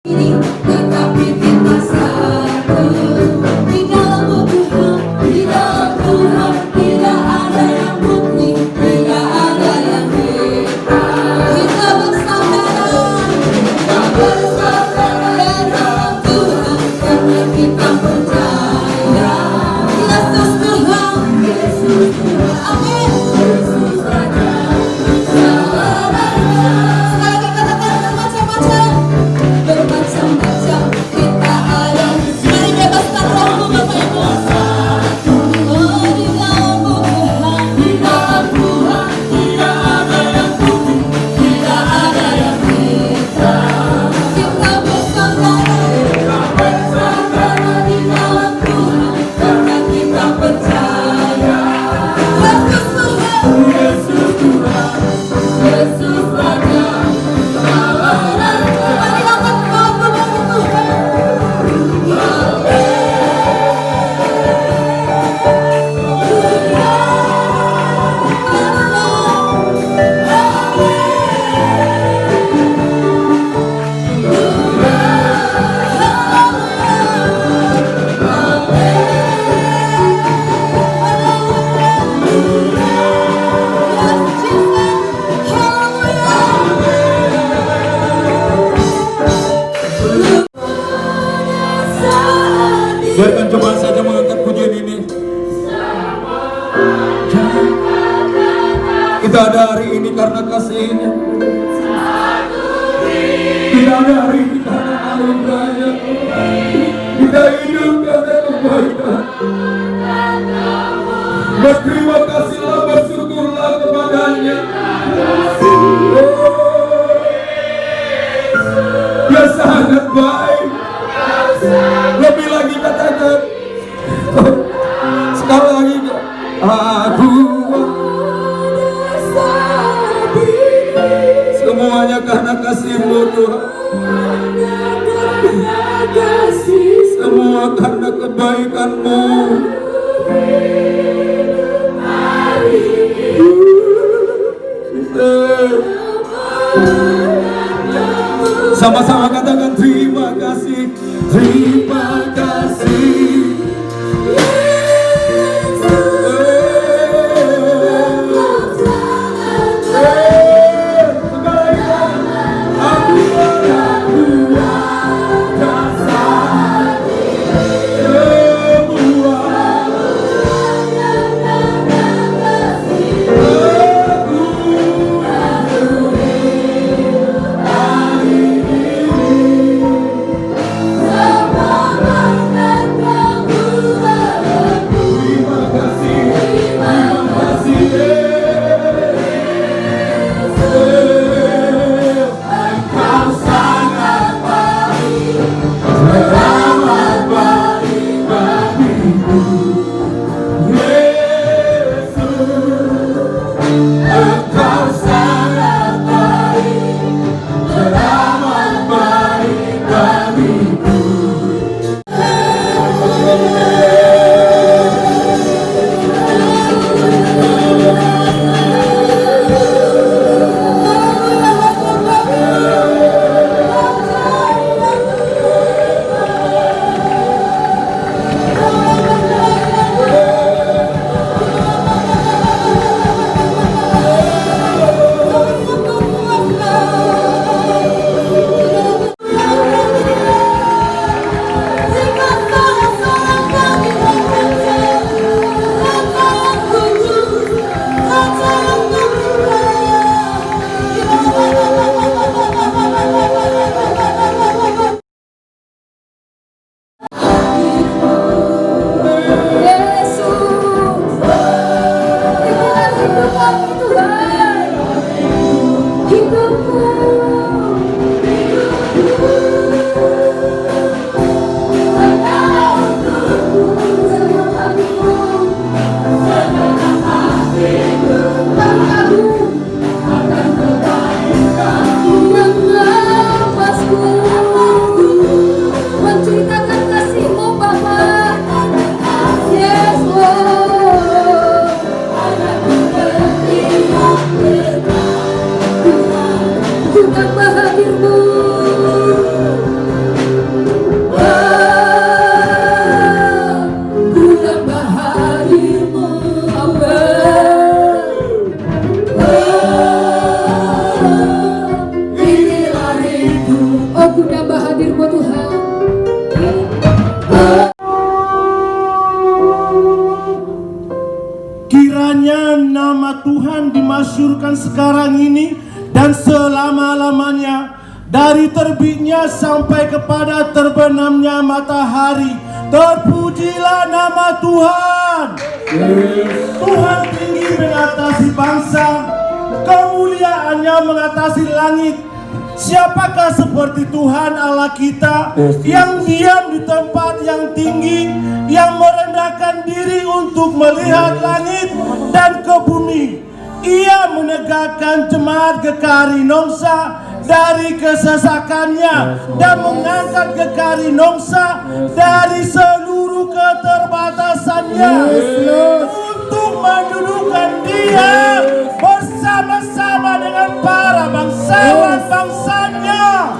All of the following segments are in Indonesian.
tetapi kita satu di dalam Tuhan, di dalam Tuhan tidak ada yang putih, tidak ada yang hitam. Kita bersaudara dalam Tuhan karena kita percaya Yesus Tuhan, Yesus Tuhan, amin. Yesus Raja, sekali katakan bermacam-macam, bermacam-macam kita ada. Mari bebaskan rohmu Bapak Ibu. Oh, di dalam Tuhan, di dalam Tuhan tidak ada yang putih, tidak ada yang hitam. Kita bersaudara di dalam Tuhan karena kita percaya Yesus Tuhan, Yesus Tuhan, Yesus Raja. Mari angkat rohmu bagi Tuhan. Biarkan coba saja mengangkat pujian ini. Kita ada hari ini karena kasih-Nya. Kita ada hari ini karena anugerah-Nya. Kita hidup karena kebaikan. Berterima kasihlah, bersyukurlah kepada-Nya. Dia sangat baik. Lebih lagi katakan, sekali lagi, aku semuanya karena kasih-Mu Tuhan. Semua karena kebaikan-Mu. Sama-sama katakan terima kasih, terima kasih. sekarang ini dan selama-lamanya, dari terbitnya sampai kepada terbenamnya matahari. Terpujilah nama Tuhan. Tuhan tinggi mengatasi bangsa, kemuliaannya mengatasi langit. Siapakah seperti Tuhan Allah kita, yang diam di tempat yang tinggi, yang merendahkan diri untuk melihat langit dan ke bumi. Ia menegakkan jemaat GKRI Nongsa dari kesesakannya dan mengangkat GKRI Nongsa dari seluruh keterbatasannya untuk mendudukkan dia bersama-sama dengan para bangsawan bangsanya.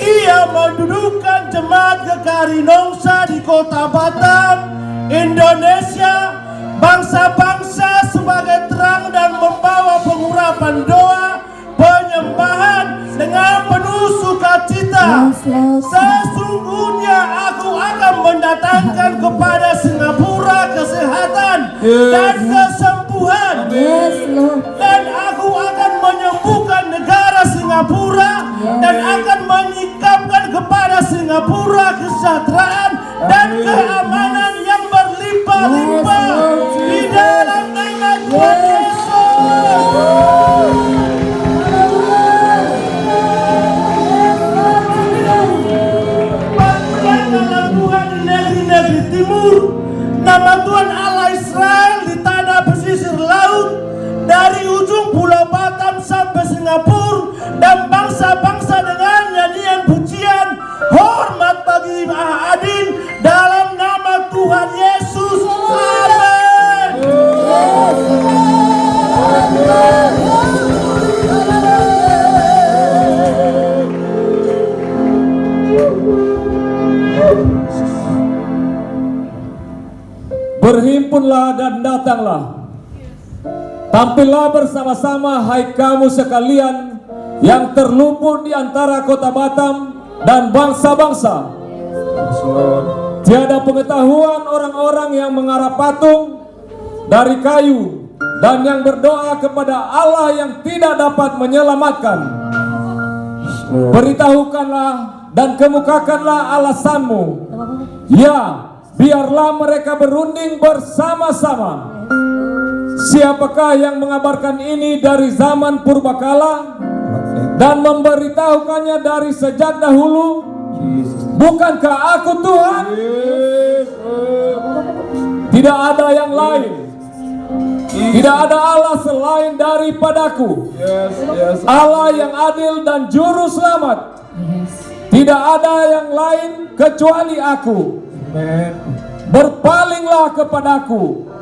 Ia mendudukkan jemaat GKRI Nongsa di kota Batam, Indonesia, bangsa-bangsa sebagai terang dan membawa pengurapan doa, penyembahan dengan penuh sukacita. Sesungguhnya aku akan mendatangkan kepada Singapura kesehatan dan kesembuhan, dan aku akan menyembuhkan negara Singapura dan akan menyikapkan kepada Singapura kesejahteraan dan keamanan yang berlimpah-limpah di dalam nama Tuhan Yesus. Bermuliakanlah Tuhan di negeri-negeri timur, nama Tuhan Allah Israel di tanah pesisir laut, dari ujung pulau Batam sampai Singapura, dan bangsa-bangsa dengan nyanyian pujian hormat bagi Maha Adil dalam nama Tuhan Yesus. Amin. Berhimpunlah dan datanglah, tampillah bersama-sama hai kamu sekalian yang terluput di antara kota Batam dan bangsa-bangsa. Tiada pengetahuan orang-orang yang mengarah patung dari kayu dan yang berdoa kepada Allah yang tidak dapat menyelamatkan. Beritahukanlah dan kemukakanlah alasanmu. Ya, biarlah mereka berunding bersama-sama. Siapakah yang mengabarkan ini dari zaman purbakala dan memberitahukannya dari sejak dahulu? Bukankah aku Tuhan? Tidak ada yang lain. Tidak ada Allah selain daripadaku. Allah yang adil dan juru selamat. Tidak ada yang lain kecuali aku. Berpalinglah kepadaku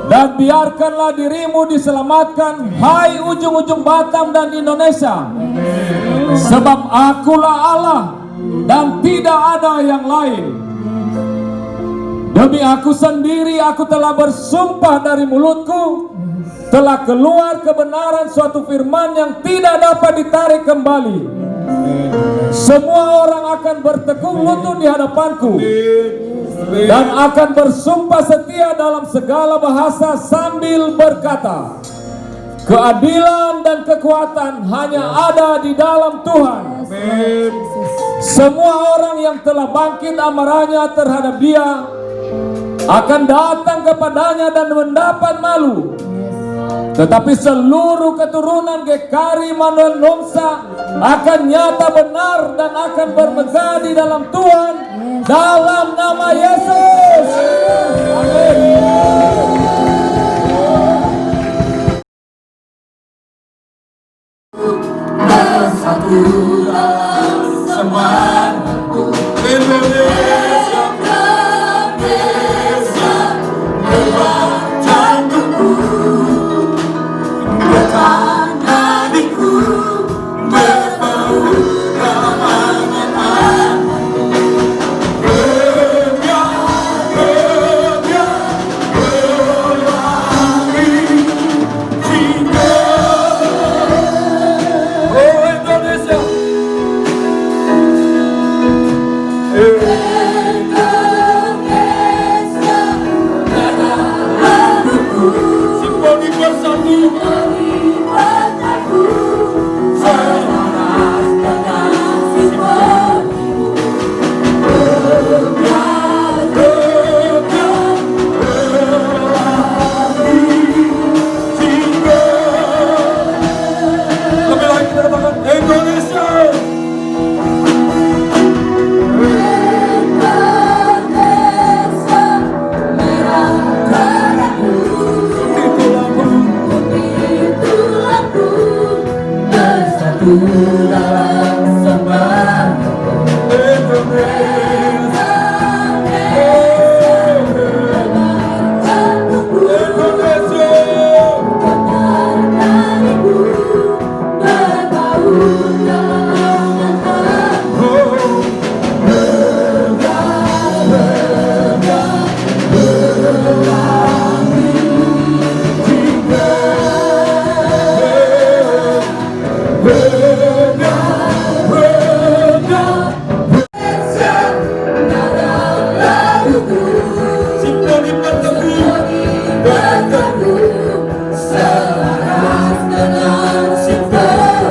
dan biarkanlah dirimu diselamatkan, hai ujung-ujung Batam dan Indonesia. Sebab akulah Allah dan tidak ada yang lain. Demi aku sendiri aku telah bersumpah dari mulutku, telah keluar kebenaran suatu firman yang tidak dapat ditarik kembali. Semua orang akan bertekuk lutut di hadapanku dan akan bersumpah setia dalam segala bahasa sambil berkata, keadilan dan kekuatan hanya ada di dalam Tuhan. Semua orang yang telah bangkit amarahnya terhadap dia akan datang kepadanya dan mendapat malu. Tetapi seluruh keturunan GKRI Manuel Nongsa akan nyata benar dan akan bermegah di dalam Tuhan, dalam nama Yesus. Amin. Bersatu dalam semangatku, Indonesia, Indonesia, Dewa jantungku, dekat nadiku, berbau kemenangan hatiku. Gebiar, berlari cinta. Oh Indonesia, dalam sembah Indonesia, dengarkan ibu berbau dalam simfoni bertebu selaras dengan simfoni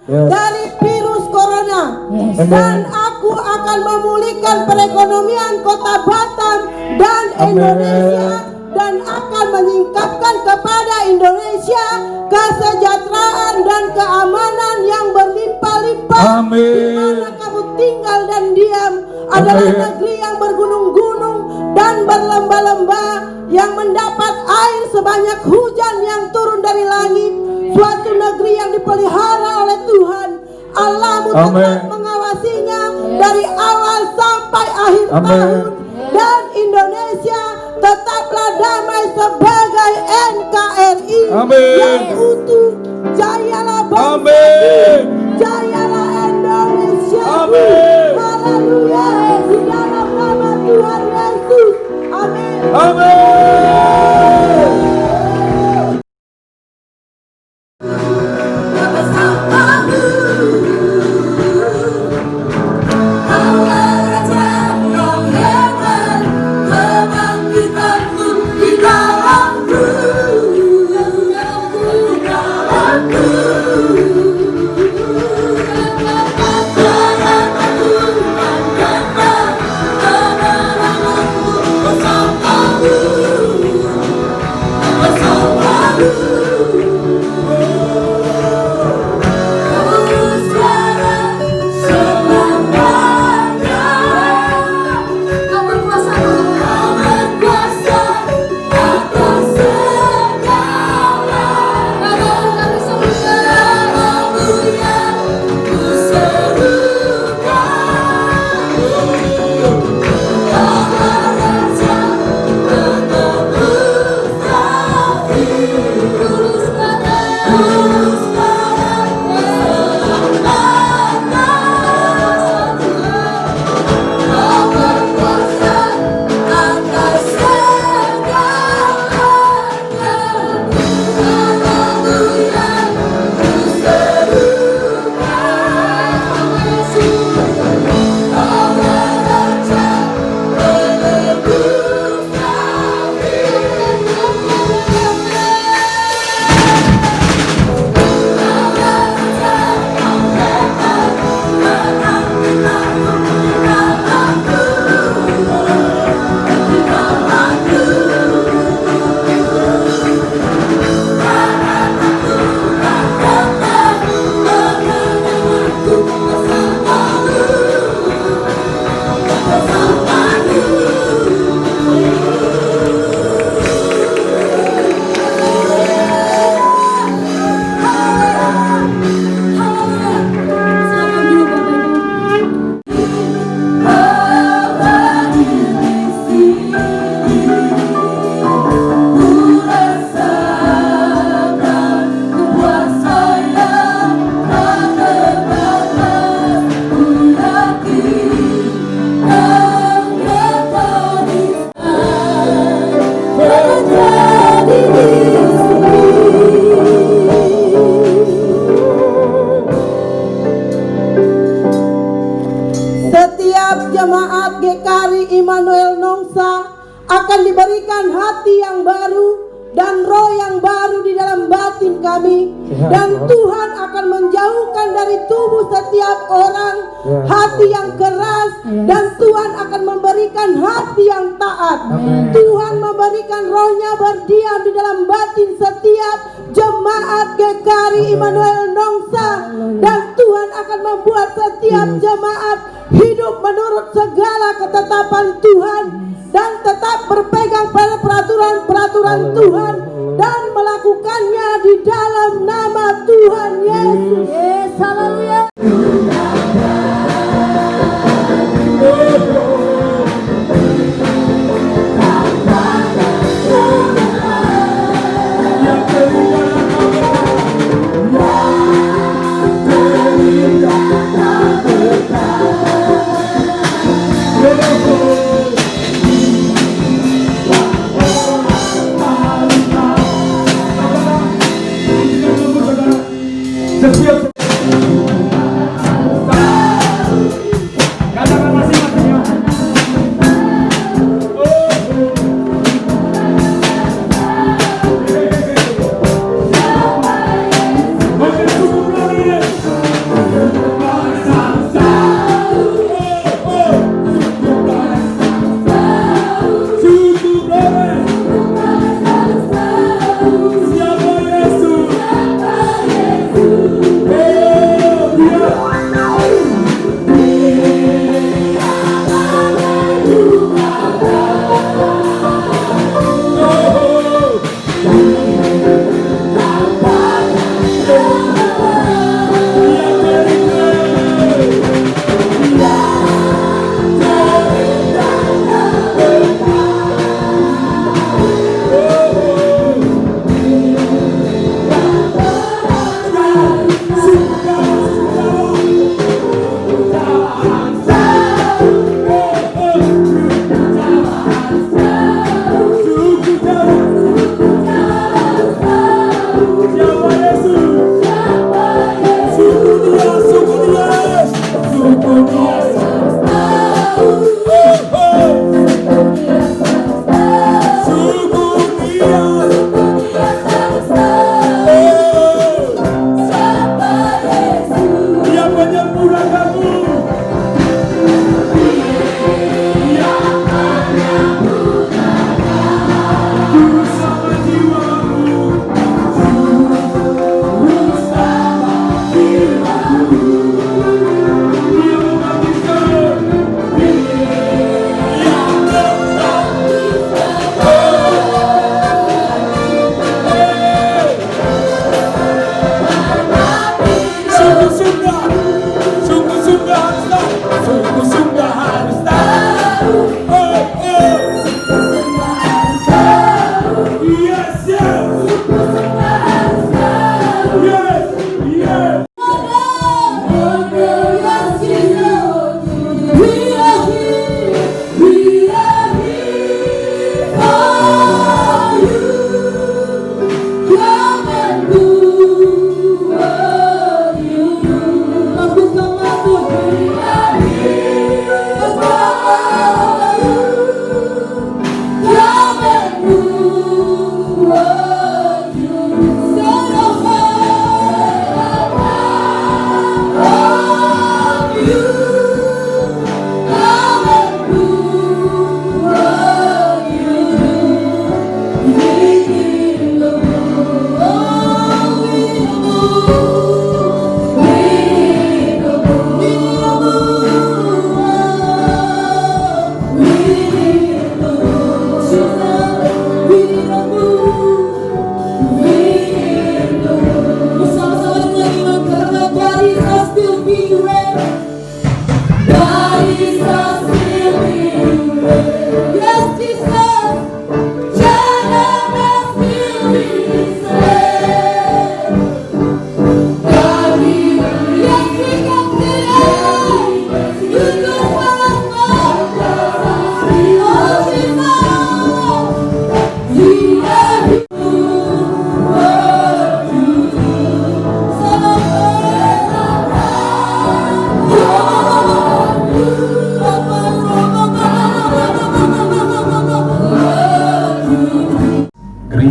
dari virus corona. Dan aku akan memulihkan perekonomian kota Batam dan Indonesia, dan akan meningkatkan kepada Indonesia kesejahteraan dan keamanan yang berlimpah-limpah. Di mana kamu tinggal dan diam adalah negeri yang bergunung-gunung dan berlembah-lembah, yang mendapat air sebanyak hujan yang turun dari langit. Suatu negeri yang dipelihara oleh Tuhan Allahmu, tetap mengawasinya dari awal sampai akhir tahun. Dan Indonesia tetaplah damai sebagai NKRI yang utuh. Jayalah bangsa, jayalah Indonesia. Haleluya, di dalam nama Tuhan Yesus. Amin. Aku diberikan hati yang baru dan roh yang baru di dalam batin kami, dan Tuhan akan menjauhkan dari tubuh setiap orang hati yang keras, dan Tuhan akan memberikan hati yang taat. Tuhan memberikan rohnya berdiam di dalam batin setiap jemaat GKRI Immanuel Nongsa, dan Tuhan akan membuat setiap jemaat hidup menurut segala ketetapan Tuhan dan tetap berpegang pada peraturan-peraturan Tuhan dan melakukannya di dalam nama Tuhan Yesus. Yes, haleluya. Setiap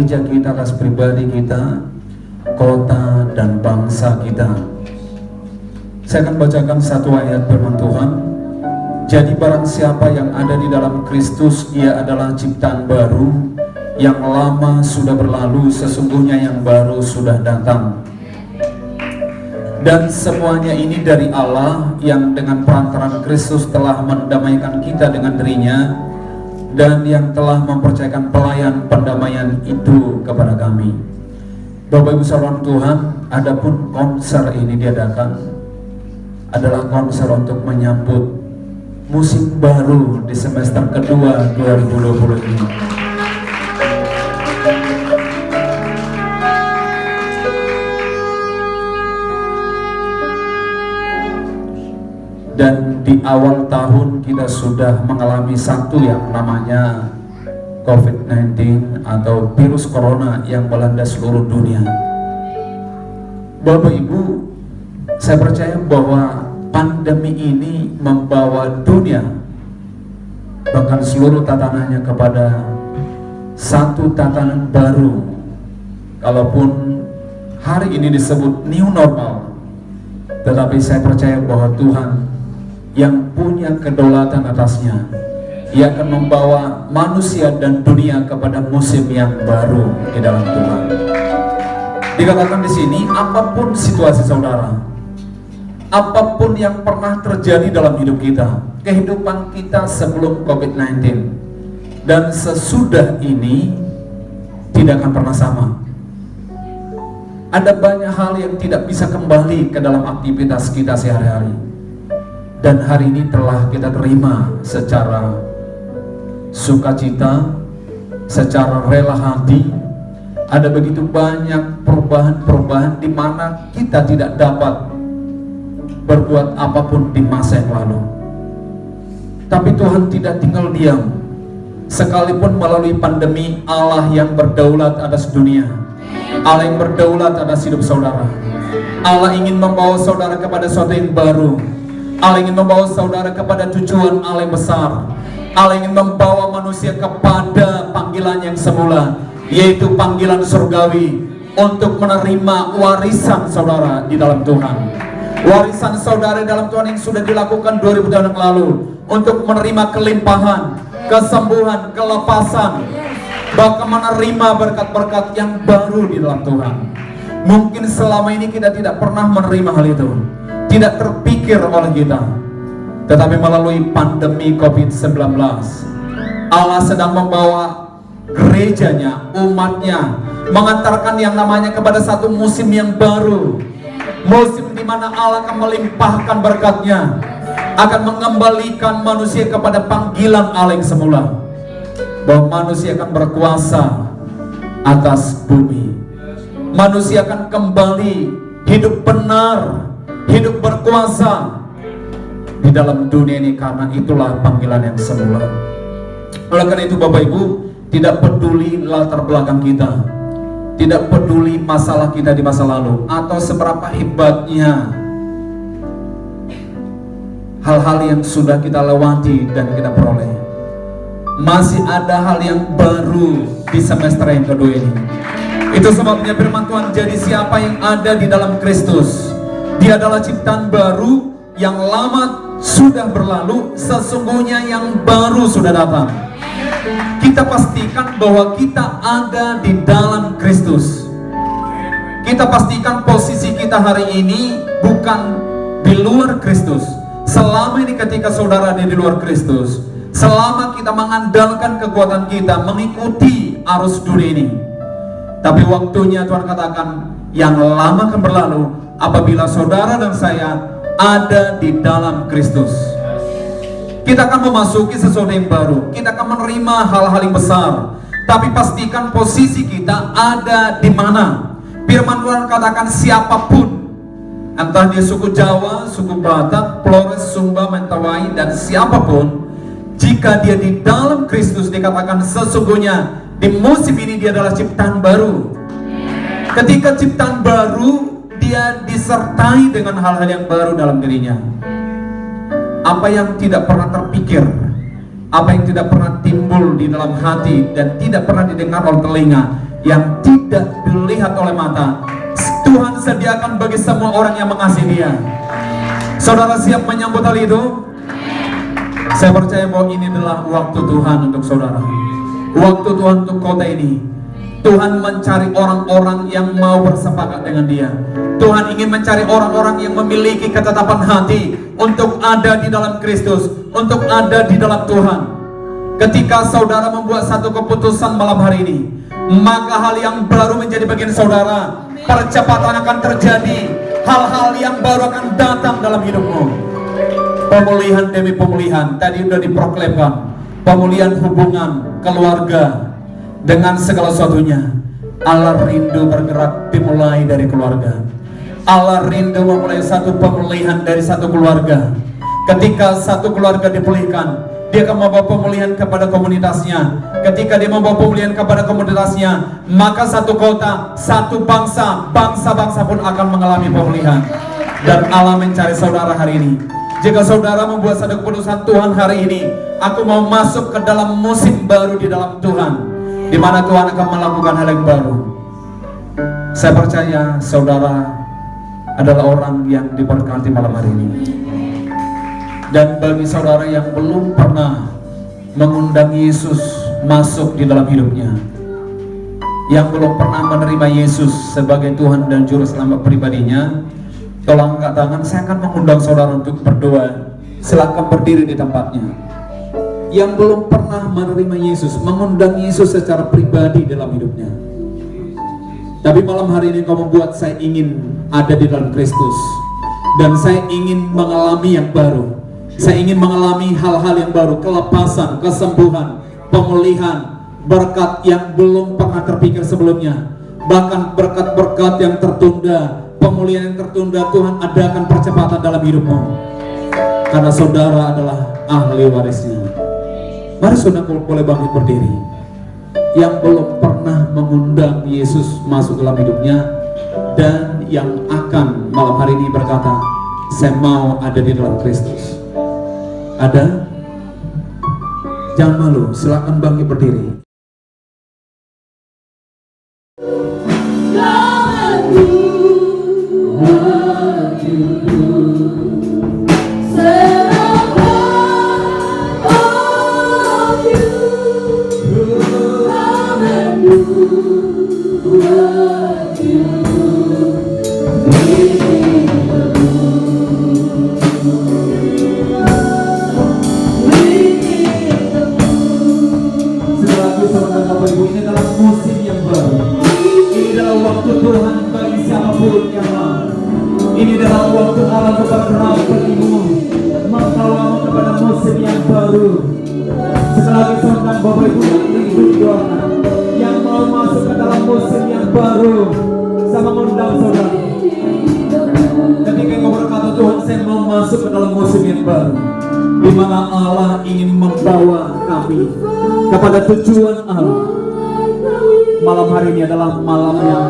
gereja kita, atas pribadi kita, kota dan bangsa kita. Saya akan bacakan satu ayat firman Tuhan. Jadi barang siapa yang ada di dalam Kristus, ia adalah ciptaan baru, yang lama sudah berlalu, sesungguhnya yang baru sudah datang. Dan semuanya ini dari Allah yang dengan perantaraan Kristus telah mendamaikan kita dengan dirinya, dan yang telah mempercayakan pelayan pendamaian itu kepada kami. Bapak Ibu saudara Tuhan, adapun konser ini diadakan adalah konser untuk menyambut musim baru di semester kedua 2020 ini. Dan di awal tahun kita sudah mengalami satu yang namanya COVID-19 atau virus corona yang melanda seluruh dunia. Bapak Ibu, saya percaya bahwa pandemi ini membawa dunia, bahkan seluruh tatanannya, kepada satu tatanan baru. Kalaupun hari ini disebut new normal, tetapi saya percaya bahwa Tuhan yang punya kedaulatan atasnya, Ia akan membawa manusia dan dunia kepada musim yang baru di dalam Tuhan. Dikatakan di sini, apapun situasi saudara, apapun yang pernah terjadi dalam hidup kita, kehidupan kita sebelum COVID-19 dan sesudah ini tidak akan pernah sama. Ada banyak hal yang tidak bisa kembali ke dalam aktivitas kita sehari-hari, dan hari ini telah kita terima secara sukacita, secara rela hati. Ada begitu banyak perubahan-perubahan di mana kita tidak dapat berbuat apapun di masa yang lalu. Tapi Tuhan tidak tinggal diam. Sekalipun melalui pandemi, Allah yang berdaulat atas dunia, Allah yang berdaulat atas hidup saudara. Allah ingin membawa saudara kepada sesuatu yang baru. Allah ingin membawa saudara kepada tujuan Allah yang besar. Allah ingin membawa manusia kepada panggilan yang semula, yaitu panggilan surgawi untuk menerima warisan saudara di dalam Tuhan. Warisan saudara dalam Tuhan yang sudah dilakukan 2000 tahun yang lalu, untuk menerima kelimpahan, kesembuhan, kelepasan, bahkan menerima berkat-berkat yang baru di dalam Tuhan. Mungkin selama ini kita tidak pernah menerima hal itu, tidak terpikir oleh kita. Tetapi melalui pandemi COVID-19, Allah sedang membawa gerejanya, umatnya, mengantarkan yang namanya kepada satu musim yang baru. Musim di mana Allah akan melimpahkan berkatnya, akan mengembalikan manusia kepada panggilan Allah yang semula, bahwa manusia akan berkuasa atas bumi. Manusia akan kembali hidup benar, hidup berkuasa di dalam dunia ini, karena itulah panggilan yang semula. Oleh karena itu Bapak Ibu, tidak peduli latar belakang kita, tidak peduli masalah kita di masa lalu, atau seberapa hebatnya hal-hal yang sudah kita lewati dan kita peroleh, masih ada hal yang baru di semester yang kedua ini. Itu sebabnya firman Tuhan, jadi siapa yang ada di dalam Kristus, dia adalah ciptaan baru, yang lama sudah berlalu, sesungguhnya yang baru sudah datang. Kita pastikan bahwa kita ada di dalam Kristus. Kita pastikan posisi kita hari ini bukan di luar Kristus. Selama ini ketika saudara ada di luar Kristus, selama kita mengandalkan kekuatan kita, mengikuti arus dunia ini, tapi waktunya Tuhan katakan yang lama akan berlalu apabila saudara dan saya ada di dalam Kristus. Kita akan memasuki sesuatu yang baru, kita akan menerima hal-hal yang besar. Tapi pastikan posisi kita ada di mana. Firman Tuhan katakan siapapun, entah dia suku Jawa, suku Batak, Flores, Sumba, Mentawai, dan siapapun, jika dia di dalam Kristus, dikatakan sesungguhnya di musim ini dia adalah ciptaan baru. Ketika ciptaan baru, dia disertai dengan hal-hal yang baru dalam dirinya. Apa yang tidak pernah terpikir, apa yang tidak pernah timbul di dalam hati dan tidak pernah didengar oleh telinga, yang tidak dilihat oleh mata, Tuhan sediakan bagi semua orang yang mengasihi Dia. Saudara siap menyambut hal itu? Saya percaya bahwa ini adalah waktu Tuhan untuk saudara, waktu Tuhan untuk kota ini. Tuhan mencari orang-orang yang mau bersepakat dengan Dia. Tuhan ingin mencari orang-orang yang memiliki ketetapan hati untuk ada di dalam Kristus, untuk ada di dalam Tuhan. Ketika saudara membuat satu keputusan malam hari ini, maka hal yang baru menjadi bagian saudara. Percepatan akan terjadi, hal-hal yang baru akan datang dalam hidupmu. Pemulihan demi pemulihan, tadi sudah diproklamkan. Pemulihan hubungan keluarga dengan segala sesuatunya. Allah rindu bergerak dimulai dari keluarga. Allah rindu memulai satu pemulihan dari satu keluarga. Ketika satu keluarga dipulihkan, dia akan membawa pemulihan kepada komunitasnya. Ketika dia membawa pemulihan kepada komunitasnya, maka satu kota, satu bangsa, bangsa-bangsa pun akan mengalami pemulihan. Dan Allah mencari saudara hari ini. Jika saudara membuat satu keputusan, Tuhan hari ini aku mau masuk ke dalam musim baru di dalam Tuhan, di mana Tuhan akan melakukan hal yang baru. Saya percaya saudara adalah orang yang diberkati malam hari ini. Dan bagi saudara yang belum pernah mengundang Yesus masuk di dalam hidupnya, yang belum pernah menerima Yesus sebagai Tuhan dan Juru Selamat pribadinya, tolong angkat tangan. Saya akan mengundang saudara untuk berdoa. Silakan berdiri di tempatnya. Yang belum pernah menerima Yesus, mengundang Yesus secara pribadi dalam hidupnya, tapi malam hari ini kau membuat saya ingin ada di dalam Kristus, dan saya ingin mengalami yang baru. Saya ingin mengalami hal-hal yang baru, kelepasan, kesembuhan, pemulihan, berkat yang belum pernah terpikir sebelumnya. Bahkan berkat-berkat yang tertunda, pemulihan yang tertunda, Tuhan adakan percepatan dalam hidupmu. Karena saudara adalah ahli warisnya. Mari saudara boleh bangkit berdiri. Yang belum pernah mengundang Yesus masuk dalam hidupnya, dan yang akan malam hari ini berkata, saya mau ada di dalam Kristus. Ada? Jangan malu, silakan bangkit berdiri. Ini adalah musim yang baru. Ini adalah waktu Tuhan bagi siapapun yang mau. Ini adalah waktu Allah bergerak bagimu, membawamu kepada musim yang baru. Sekali lagi saudara Bapak Ibu yang rindu doakan, yang mau masuk ke dalam musim yang baru, saya mengundang saudara. Ketika engkau berkata, Tuhan saya mau masuk ke dalam musim yang baru, di mana Allah ingin membawa kami kepada tujuan Allah. Malam hari ini adalah malam yang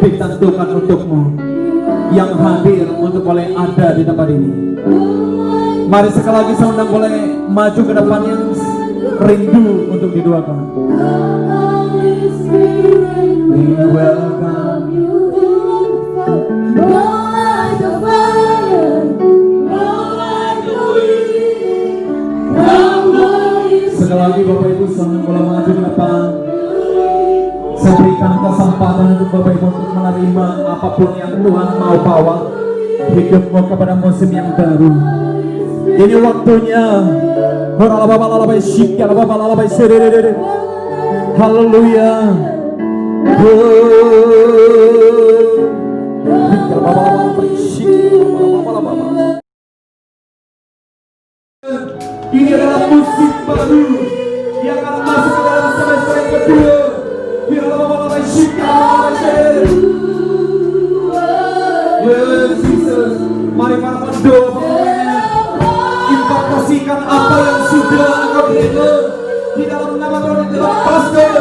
ditentukan untukmu, yang hadir untuk boleh ada di tempat ini. Mari sekali lagi saudara boleh maju ke depan yang rindu untuk didoakan. We welcome you. Sekali lagi Bapak Ibu saudara boleh maju ke depan. Saya berikan kesempatan untuk Bapak Ibu untuk menerima apapun yang Tuhan mau bawa hidupmu kepada musim yang baru. Ini waktunya. Haleluya. Ini adalah musim baru yang akan masuk ke dalam semester yang kedua. Yes, Jesus. Mari para pendoa impakasikan apa yang sudah engkau terima di dalam nama Tuhan, di dalam pastor.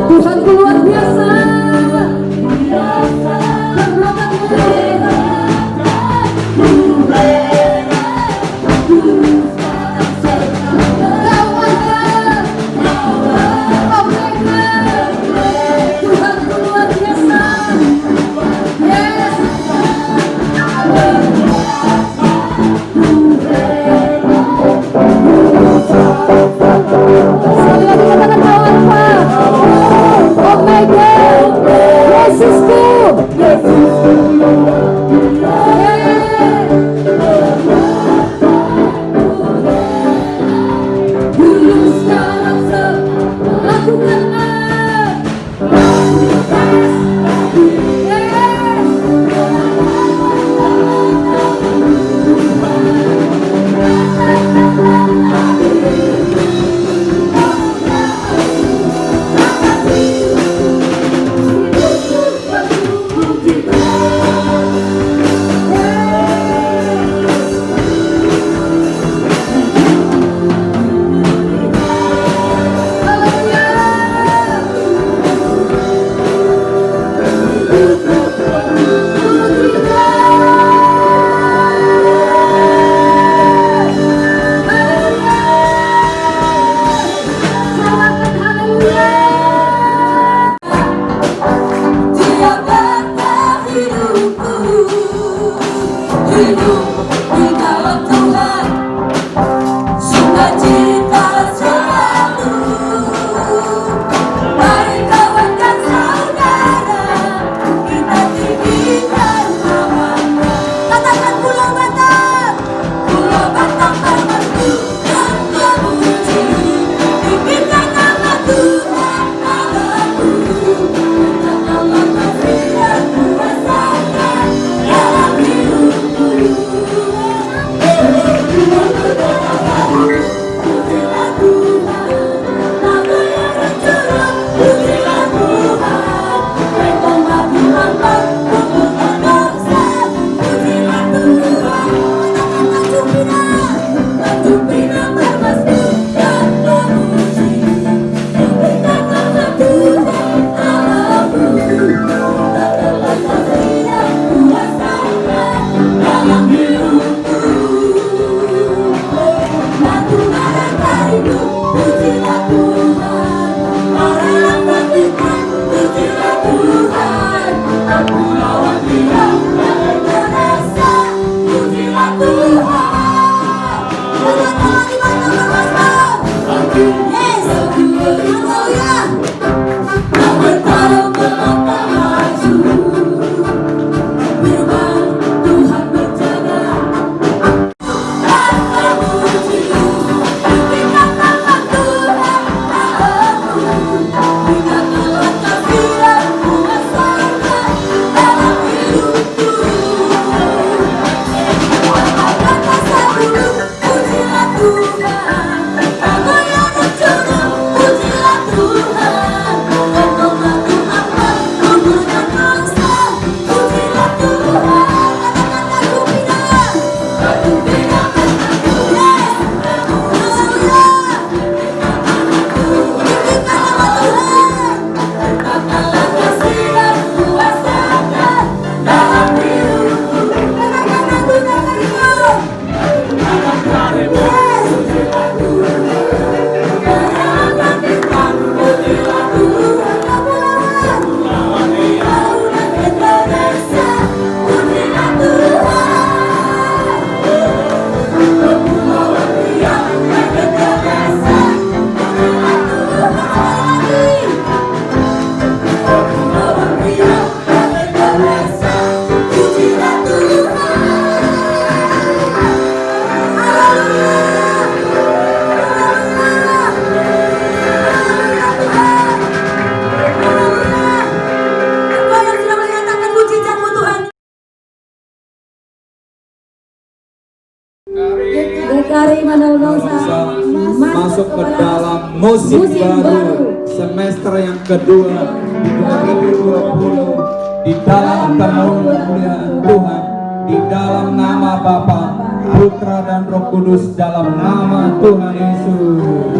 Tuhanku luar biasa. Tuhanku luar biasa. Yes. Sekali lagi katakan kau Alfa, Omega, Yesusku, Yesusku. Dulu sekarang lakukanlah. Dia kata hidupku, hidup di dalam Tuhan, sukacita selalu. Mari kawan dan saudara, kita tinggikan namanya. Katakan Pulau Batam, Pulau Batam bermadu dan memuji. Tinggikan nama Tuhan Allahku. Allah kasih dan kuasanya dalam hidupku. Pujilah Tuhan, nama yang tercurah. Pujilah Tuhan, engkau Tuhan Tuhan bangsa. Pujilah Tuhan, Tanjung Pinang bermasmur dan memuji. Tinggikan nama Tuhan Allahku. Allah kasih dan kuasanya dalam hidupku. Batu bara kayu, pujilah Tuhan. Marilah bangkitkan, pujilah Tuhan. Kepulauan Riau dan Indonesia, pujilah Tuhan. Teman-teman di mana bermasmur? Yes, haleluya. Tak bertarung melangkah maju, firman Tuhan berjaga. DKRI Mandala Bangsa masuk ke dalam musim baru semester yang kedua di 2020 di dalam kemuliaan Tuhan, di dalam nama Bapa, Putra dan Roh Kudus, dalam nama Tuhan Yesus.